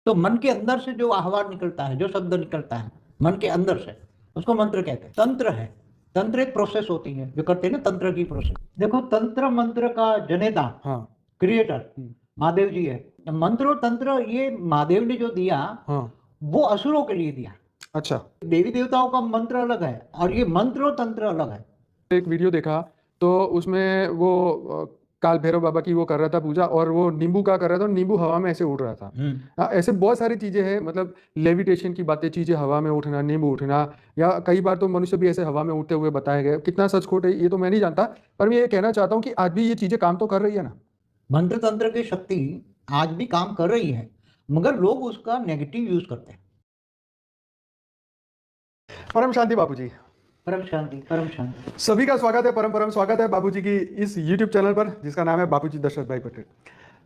तो मन के अंदर से जो आह्वान निकलता है, जो शब्द निकलता है मन के अंदर से, उसको मंत्र कहते हैं। तंत्र है, तंत्र एक प्रोसेस होती है जो करते हैं ना, तंत्र की प्रोसेस। देखो, तंत्र मंत्र का जनेता, हाँ क्रिएटर महादेव जी है। मंत्र और तंत्र ये महादेव ने जो दिया, हाँ वो असुरों के लिए दिया। अच्छा। देवी देवताओं का मंत्र अलग है और ये मंत्र और तंत्र अलग है। एक वीडियो देखा तो उसमें वो काल भैरव बाबा की वो कर रहा था पूजा, और वो नींबू का कर रहा था, और नींबू हवा में ऐसे उड़ रहा था। ऐसे बहुत सारी चीजें हैं, मतलब लेविटेशन की बातें, चीजें हवा में उठना, नींबू उठना, या कई बार तो मनुष्य भी ऐसे हवा में उड़ते हुए बताए गए। कितना सच खोट है ये तो मैं नहीं जानता, पर मैं ये कहना चाहता हूँ कि आज भी ये चीजें काम तो कर रही है ना। मंत्र तंत्र की शक्ति आज भी काम कर रही है, मगर लोग उसका नेगेटिव यूज करते हैं। परम शांति बापूजी। परम शांति, परम शांति। सभी का स्वागत है, परम परम स्वागत है बापूजी की इस YouTube चैनल पर, जिसका नाम है बापूजी दशरथ भाई पटेल।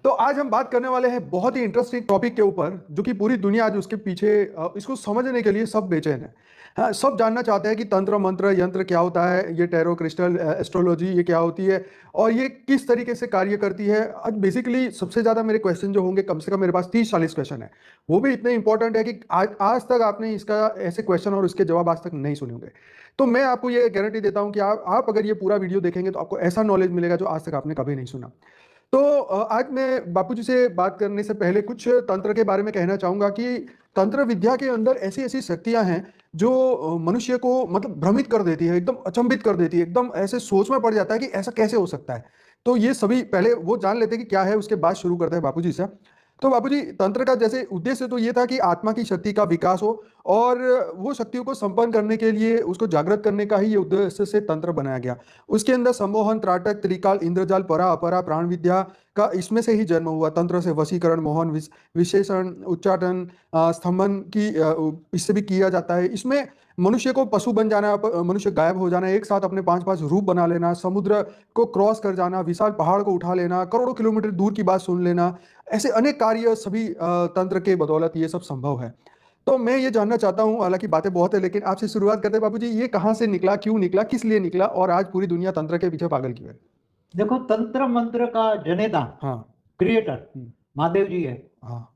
तो आज हम बात करने वाले हैं बहुत ही इंटरेस्टिंग टॉपिक के ऊपर, जो कि पूरी दुनिया आज उसके पीछे इसको समझने के लिए सब बेचैन है। हाँ, सब जानना चाहते हैं कि तंत्र मंत्र यंत्र क्या होता है, ये टैरो क्रिस्टल एस्ट्रोलॉजी ये क्या होती है, और ये किस तरीके से कार्य करती है। आज बेसिकली सबसे ज़्यादा मेरे क्वेश्चन जो होंगे, कम से कम मेरे पास 30-40 क्वेश्चन है, वो भी इतने इंपॉर्टेंट है कि आज तक आपने इसका ऐसे क्वेश्चन और उसके जवाब आज तक नहीं सुने होंगे। तो मैं आपको ये गारंटी देता हूँ कि आप अगर ये पूरा वीडियो देखेंगे तो आपको ऐसा नॉलेज मिलेगा जो आज तक आपने कभी नहीं सुना। तो आज मैं बापूजी से बात करने से पहले कुछ तंत्र के बारे में कहना चाहूंगा कि तंत्र विद्या के अंदर ऐसी ऐसी शक्तियां हैं जो मनुष्य को मतलब भ्रमित कर देती है, एकदम अचंभित कर देती है, एकदम ऐसे सोच में पड़ जाता है कि ऐसा कैसे हो सकता है। तो ये सभी पहले वो जान लेते हैं कि क्या है, उसके बाद शुरू करते हैं बापूजी से। तो बापूजी, तंत्र का जैसे उद्देश्य तो ये था कि आत्मा की शक्ति का विकास हो, और वो शक्तियों को संपन्न करने के लिए उसको जागृत करने का ही ये उद्देश्य से तंत्र बनाया गया। उसके अंदर सम्मोहन, त्राटक, त्रिकाल, इंद्रजाल, परा अपरा, प्राण विद्या का इसमें से ही जन्म हुआ। तंत्र से वशीकरण, मोहन, विशेषण, उच्चाटन, स्तंभन की इससे भी किया जाता है। इसमें मनुष्य को पशु बन जाना, मनुष्य गायब हो जाना, एक साथ अपने 5-5 रूप बना लेना, समुद्र को क्रॉस कर जाना, विशाल पहाड़ को उठा लेना, करोड़ों किलोमीटर दूर की बात सुन लेना, ऐसे अनेक कार्य सभी तंत्र के बदौलत ये सब संभव है। तो मैं ये जानना चाहता हूँ, हालांकि बातें बहुत है, लेकिन आपसे शुरुआत करते हैं बाबूजी, ये कहाँ से निकला, क्यों निकला, किस लिए निकला, और आज पूरी दुनिया तंत्र के पीछे पागल क्यों है? देखो, तंत्र मंत्र का जनेता, हाँ क्रिएटर महादेव जी है। हाँ,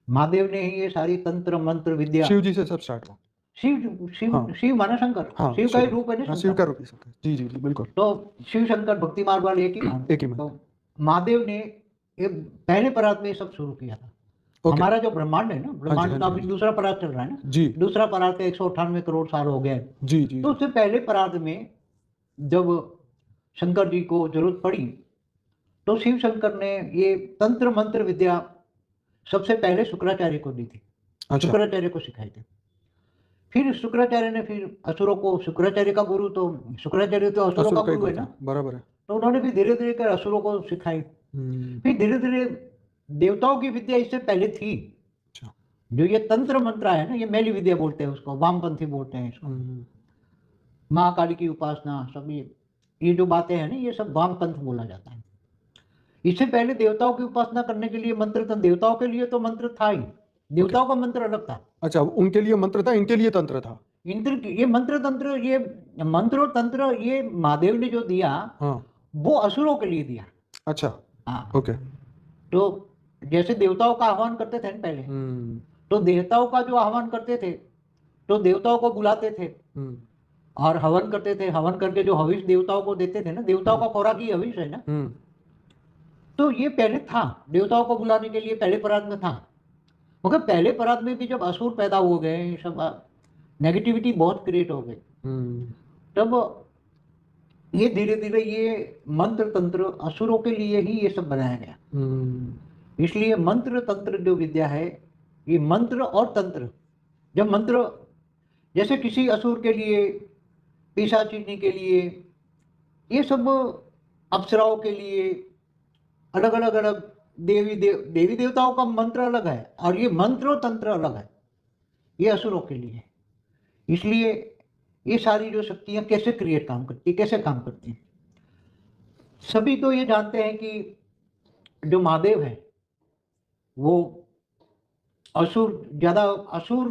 महादेव ने ही ये सारी तंत्र मंत्र विद्या, शिव जी से सब स्टार्ट हुआ। शिव शिव हाँ शिव माना शंकर, हाँ, शिव का ही रूप है ना हाँ, शिव शंकर। का रूप ही शंकर। जी जी जी, बिल्कुल। तो शिव शंकर भक्ति मार्ग वाले एक ही मान। एक ही मान। तो महादेव ने ये पहले परात में ये सब शुरू किया था। ओके। हमारा जो ब्रह्मांड है ना, हाँ जी, ब्रह्मांड हाँ का जी, अभी हाँ जी। दूसरा परात चल रहा है ना। जी दूसरा परात का 198 करोड़ साल हो गए। जी जी तो उससे पहले परात में जब शंकर जी को जरूरत पड़ी, तो शिव शंकर ने ये तंत्र मंत्र विद्या सबसे पहले शुक्राचार्य को दी थी। अच्छा। शुक्राचार्य को सिखाई थी। फिर शुक्राचार्य ने फिर असुरों को, शुक्राचार्य का गुरु तो, शुक्राचार्य तो असुरों का असुर का ही गुरु है गुरु ना, था, बराबर है। तो उन्होंने भी धीरे धीरे कर असुरों को सिखाई। फिर धीरे धीरे देवताओं की विद्या इससे पहले थी। अच्छा। जो ये तंत्र मंत्र है ना, ये मैली विद्या बोलते हैं उसको, वामपंथी बोलते हैं इसको। महाकाली की उपासना, सब ये जो बातें हैं ना, ये सब वामपंथ बोला जाता है। इससे पहले देवताओं की उपासना करने के लिए मंत्र था, देवताओं के लिए तो मंत्र था ही, देवताओं का मंत्र अलग था। अच्छा, उनके लिए मंत्र था, इनके लिए तंत्र था। ये मंत्र तंत्र, ये मंत्र और तंत्र ये महादेव ने जो दिया, हाँ। वो असुरों के लिए दिया। अच्छा। हाँ। ओके। तो जैसे देवताओं का आह्वान करते थे ना पहले, तो देवताओं का जो आह्वान करते थे, तो देवताओं को बुलाते थे और हवन करते थे। हवन करके जो हविष देवताओं को देते थे ना, देवताओं का खुराक ही हविष है ना। तो ये पहले था, देवताओं को बुलाने के लिए पहले परात में था। मगर पहले परात में भी जब असुर पैदा हो गए, सब नेगेटिविटी बहुत क्रिएट हो गई, तब ये धीरे धीरे ये मंत्र तंत्र असुरों के लिए ही ये सब बनाया गया। इसलिए मंत्र तंत्र जो विद्या है, ये मंत्र और तंत्र, जब मंत्र जैसे किसी असुर के लिए, पिशाचिनी के लिए, ये सब अप्सराओं के लिए अलग अलग अलग, देवी देवताओं का मंत्र अलग है और ये मंत्र और तंत्र अलग है, ये असुरों के लिए है। इसलिए ये सारी जो शक्तियां कैसे क्रिएट काम करती, कैसे काम करती हैं, सभी तो ये जानते हैं कि जो महादेव है वो असुर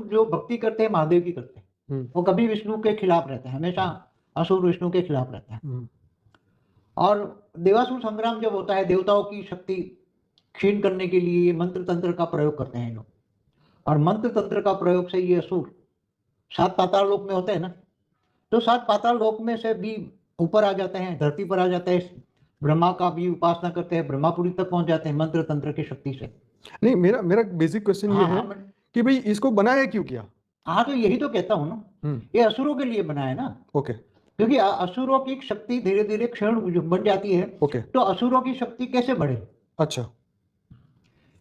जो भक्ति करते हैं महादेव की करते हैं, वो कभी विष्णु के खिलाफ रहते हैं, हमेशा असुर विष्णु के खिलाफ रहता है। और देवासुर संग्राम जब होता है, देवताओं की शक्ति क्षीण करने के लिए मंत्र तंत्र का प्रयोग करते हैं लोग। और मंत्र तंत्र का प्रयोग से ये असुर 7 पाताल लोक में होते हैं ना, तो 7 पाताल लोक में से भी ऊपर आ जाते हैं, धरती पर आ जाते हैं, ब्रह्मा का भी उपासना करते हैं, ब्रह्मापुरी तक पहुंच जाते हैं मंत्र तंत्र की शक्ति से। नहीं, मेरा मेरा बेसिक क्वेश्चन ये हाँ है हाँ कि भाई इसको बनाया क्यों किया? हाँ, तो यही तो कहता हूँ ना, ये असुरों के लिए बना है ना, ओके क्योंकि असुरों की शक्ति धीरे धीरे क्षीण बन जाती है, ओके, तो असुरों की शक्ति कैसे बढ़े, अच्छा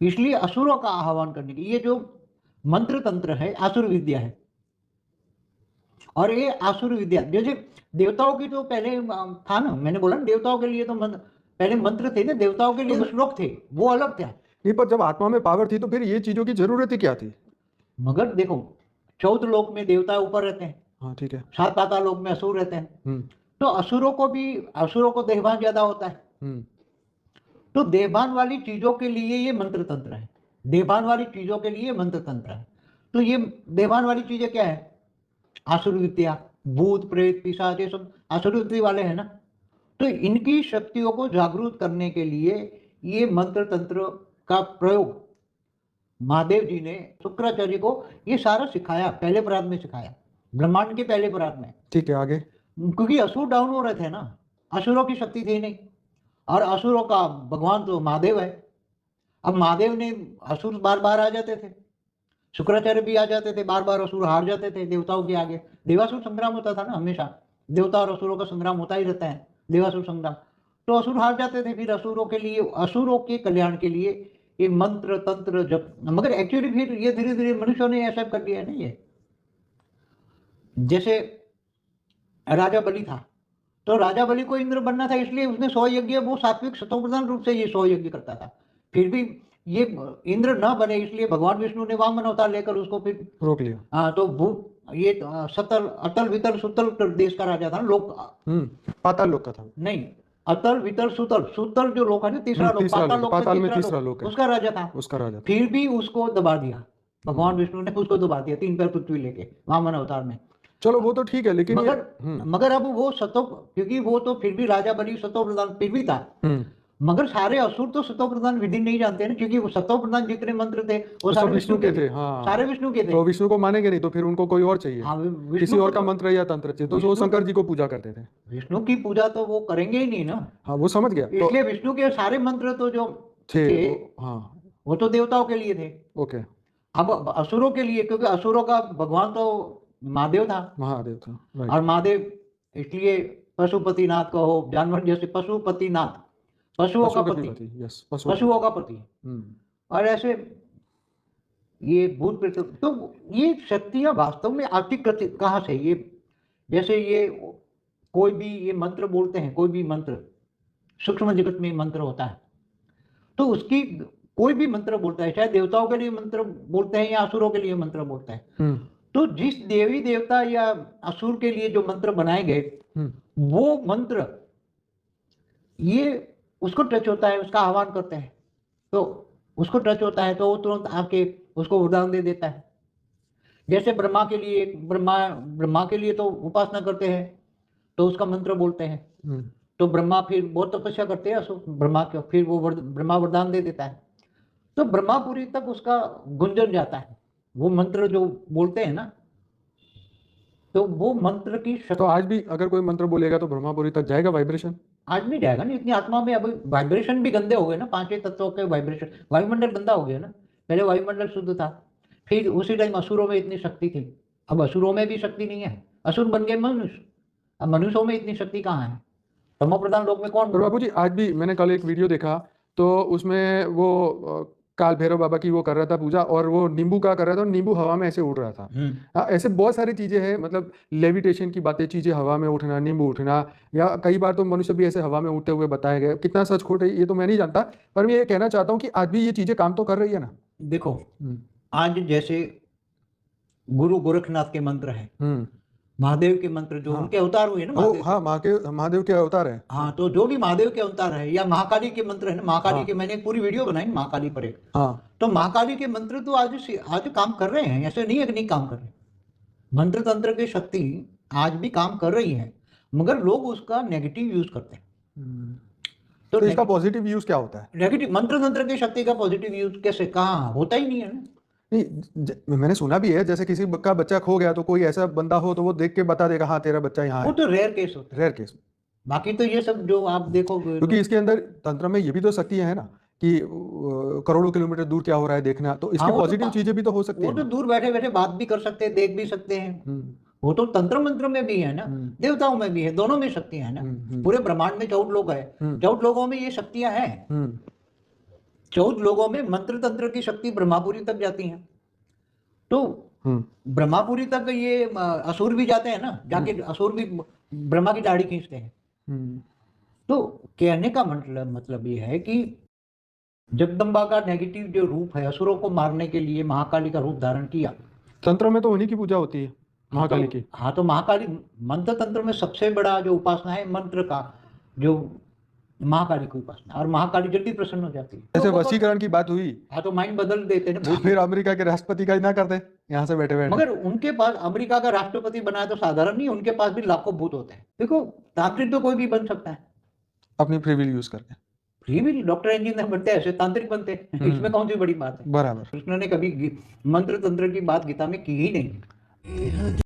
इसलिए असुरों का आह्वान करने की ये जो मंत्र तंत्र है आसुर विद्या है। और ये आसुर विद्या जैसे देवताओं की तो पहले था ना, मैंने बोला ना देवताओं के लिए तो पहले मंत्र थे ना, देवताओं के लिए तो श्लोक थे, वो अलग था। नहीं, पर जब आत्मा में पावर थी तो फिर ये चीजों की जरूरत ही क्या थी? मगर देखो 14 लोक में देवता ऊपर रहते हैं, हाँ ठीक है। 7 पाताल लोक में असुर रहते हैं, तो असुरों को देहभान ज्यादा होता है, तो देहभान वाली चीजों के लिए ये मंत्र तंत्र है, देहभान वाली चीजों के लिए मंत्र तंत्र है। तो ये देहभान वाली चीजें क्या है, आसुर विद्या, भूत प्रेत पिशाच, ये सब आसुर विद्या वाले हैं ना, तो इनकी शक्तियों को जागरूक करने के लिए ये मंत्र तंत्र का प्रयोग महादेव जी ने शुक्राचार्य को ये सारा सिखाया, पहले परात में सिखाया, ब्रह्मांड के पहले परात में। ठीक है, आगे। क्योंकि असुर डाउन हो रहे थे ना, असुरों की शक्ति थी नहीं, और असुरों का भगवान तो महादेव है। अब महादेव ने असुर बार बार आ जाते थे, शुक्राचार्य भी आ जाते थे, बार बार असुर हार जाते थे देवताओं के आगे। देवासुर संग्राम होता था ना, हमेशा देवता और असुरों का संग्राम होता ही रहता है, देवासुर संग्राम। तो असुर हार जाते थे, फिर असुरों के लिए, असुरों के कल्याण के लिए ये मंत्र तंत्र जप। मगर एक्चुअली फिर ये धीरे धीरे मनुष्यों ने ऐसा कर दिया है ना, ये जैसे राजा बलि था, तो राजा बलि को इंद्र बनना था, इसलिए उसने 100 यज्ञ, वो सात्विक सतोप्रधान रूप से ये 100 यज्ञ करता था। फिर भी ये इंद्र न बने, इसलिए भगवान विष्णु ने वामन अवतार लेकर उसको फिर रोक लिया। हाँ, तो ये सतल अतल वितल सुतल देश का राजा था ना, लोक पाताल लोक का था। नहीं, अतल वितल सुतल, सुतल जो लोक है ना, तीसरा लोक, पाताल में तीसरा लोक, उसका राजा था, उसका राजा। फिर भी उसको दबा दिया भगवान विष्णु ने, उसको दबा दिया 3 पैर पृथ्वी लेके वामन अवतार में। चलो वो तो ठीक है, लेकिन मगर अब वो सतो, क्योंकि वो तो फिर भी राजा बलि सतो प्रधान फिर भी था, मगर सारे असुर तो सतो प्रधान विधि नहीं जानते ना, क्योंकि वो सतो प्रधान जितने मंत्र थे वो सारे विष्णु के थे। हाँ, सारे विष्णु के थे, तो विष्णु को मानेंगे नहीं, तो फिर उनको कोई और चाहिए। हाँ, किसी और का मंत्र या तंत्र चाहिए, तो वो शंकर जी को पूजा करते थे। विष्णु की पूजा तो वो करेंगे ही नहीं ना। हाँ, वो समझ गया। इसलिए विष्णु के सारे मंत्र तो जो थे हाँ, वो तो देवताओं के लिए थे। ओके। अब असुरों के लिए, क्योंकि असुरों का भगवान तो महादेव था, और महादेव इसलिए पशुपतिनाथ कहो, जानवर जैसे पशुपतिनाथ, पशुओं का पति, पशुओं का पति। और ऐसे ये भूत प्रेत, तो ये शक्तियां वास्तव में आती कहाँ से? ये जैसे ये कोई भी ये मंत्र बोलते हैं, कोई भी मंत्र सूक्ष्म जगत में मंत्र होता है, तो उसकी कोई भी मंत्र बोलता है, चाहे देवताओं के लिए मंत्र बोलते हैं या असुरों के लिए मंत्र बोलते हैं, तो जिस देवी देवता या असुर के लिए जो मंत्र बनाए गए, वो मंत्र ये उसको टच होता है, उसका आह्वान करते हैं, तो उसको टच होता है तो वो तुरंत आके उसको वरदान दे देता है। जैसे ब्रह्मा के लिए, ब्रह्मा के लिए तो उपासना करते हैं, तो उसका मंत्र बोलते हैं, तो ब्रह्मा फिर बहुत तपस्या करते हैं असुर ब्रह्मा के, फिर वो ब्रह्मा वरदान दे देता है, तो ब्रह्मापुरी तक उसका गुंजन जाता है, वो मंत्र जो बोलते हैं ना, तो वो मंत्र की तो आज भी अगर कोई मंत्र बोलेगा तो ब्रह्मापुरी तक जाएगा वाइब्रेशन? आज नहीं जाएगा ना, इतनी आत्मा में अब वाइब्रेशन भी गंदे हो गए ना, 5 तत्वों के वाइब्रेशन, वायुमंडल गंदा हो गया ना। पहले वायुमंडल शुद्ध था, फिर उसी टाइम असुरों में इतनी शक्ति थी, अब असुरों में भी शक्ति नहीं है, असुर बन गए मनुष्य, अब मनुष्यों में इतनी शक्ति कहाँ है? ब्रह्म प्रधान लोक में कौन? बाबू जी, आज भी मैंने कल एक वीडियो देखा, तो उसमें वो काल भैरव बाबा की वो कर रहा था पूजा, और वो नींबू का कर रहा था, और नींबू हवा में ऐसे उड़ रहा था। ऐसे बहुत सारी चीजें हैं, मतलब लेविटेशन की बातें, चीजें हवा में उठना, नींबू उठना, या कई बार तो मनुष्य भी ऐसे हवा में उठते हुए बताए गए। कितना सच खोट है ये तो मैं नहीं जानता, पर मैं ये कहना चाहता हूँ कि आज भी ये चीजें काम तो कर रही है ना। देखो आज जैसे गुरु गोरखनाथ के मंत्र है, महादेव के मंत्र जो उनके अवतार हुए ना, महादेव के अवतार है। हाँ, तो जो भी महादेव के अवतार है, या महाकाली के मंत्र है ना, महाकाली के मैंने पूरी वीडियो बनाई महाकाली पर एक, तो महाकाली के मंत्र तो आज काम कर रहे हैं, ऐसे नहीं है कि नहीं काम कर रहे। मंत्र तंत्र की शक्ति आज भी काम कर रही है, मगर लोग उसका नेगेटिव यूज करते हैं। तो इसका पॉजिटिव यूज क्या होता है? नेगेटिव मंत्र तंत्र की शक्ति का पॉजिटिव यूज कैसे? कहाँ होता ही नहीं है ना। नहीं, मैंने सुना भी है जैसे किसी का बच्चा खो गया तो कोई ऐसा बंदा हो तो वो देख के बता देगा हाँ तेरा बच्चा यहाँ वो है। तो रेयर केस होता है। Rare case. बाकी तो ये सब जो आप देखोगे, क्योंकि इसके अंदर तंत्र में ये भी तो शक्तियां है ना कि करोड़ों किलोमीटर दूर क्या हो रहा है देखना, तो इसकी हाँ, वो तो पॉजिटिव चीजें भी तो हो सकती वो है तो ना। दूर बैठे बैठे बात भी कर सकते हैं, देख भी सकते हैं। हम्म, वो तो तंत्र मंत्र में भी है ना, हम्म, देवताओं में भी है, दोनों में शक्तियां है ना। पूरे ब्रह्मांड में 14 लोग हैं, हम्म, 14 लोगों में ये शक्तियां हैं। हम्म, 14 लोगों में मंत्र तंत्र की शक्ति ब्रह्मापुरी तक जाती है। तो हम्म, ब्रह्मापुरी तक ये असुर भी जाते हैं ना, जाके असुर भी ब्रह्मा की दाढ़ी खींचते हैं। हम्म। तो कहने का मतलब ये है कि जगदम्बा का नेगेटिव जो रूप है, असुरों को मारने के लिए महाकाली का रूप धारण किया। तंत्र में तो उन्हीं की पूजा होती है, महाकाली की। हाँ, तो महाकाली मंत्र तंत्र में सबसे बड़ा जो उपासना है मंत्र का, जो महाकाली की उपासना, और महाकाली जल्दी प्रसन्न हो जाती है। जैसे तो वशीकरण की बात हुई हाँ, तो माइंड बदल देते हैं तो ना। फिर अमेरिका के राष्ट्रपति का ही ना करते यहाँ से बैठे बैठे। मगर उनके पास अमेरिका का राष्ट्रपति बनाया तो साधारण नहीं, उनके पास भी लाखों भूत होते हैं। देखो, तांत्रिक तो कोई भी बन सकता है, अपनी फ्री विल यूज करके। फ्री भी डॉक्टर इंजीनियर बनते हैं, ऐसे तांत्रिक बनते हैं। इसमें कौन सी बड़ी बात है। बराबर। कृष्ण ने कभी मंत्र तंत्र की बात गीता में की ही नहीं।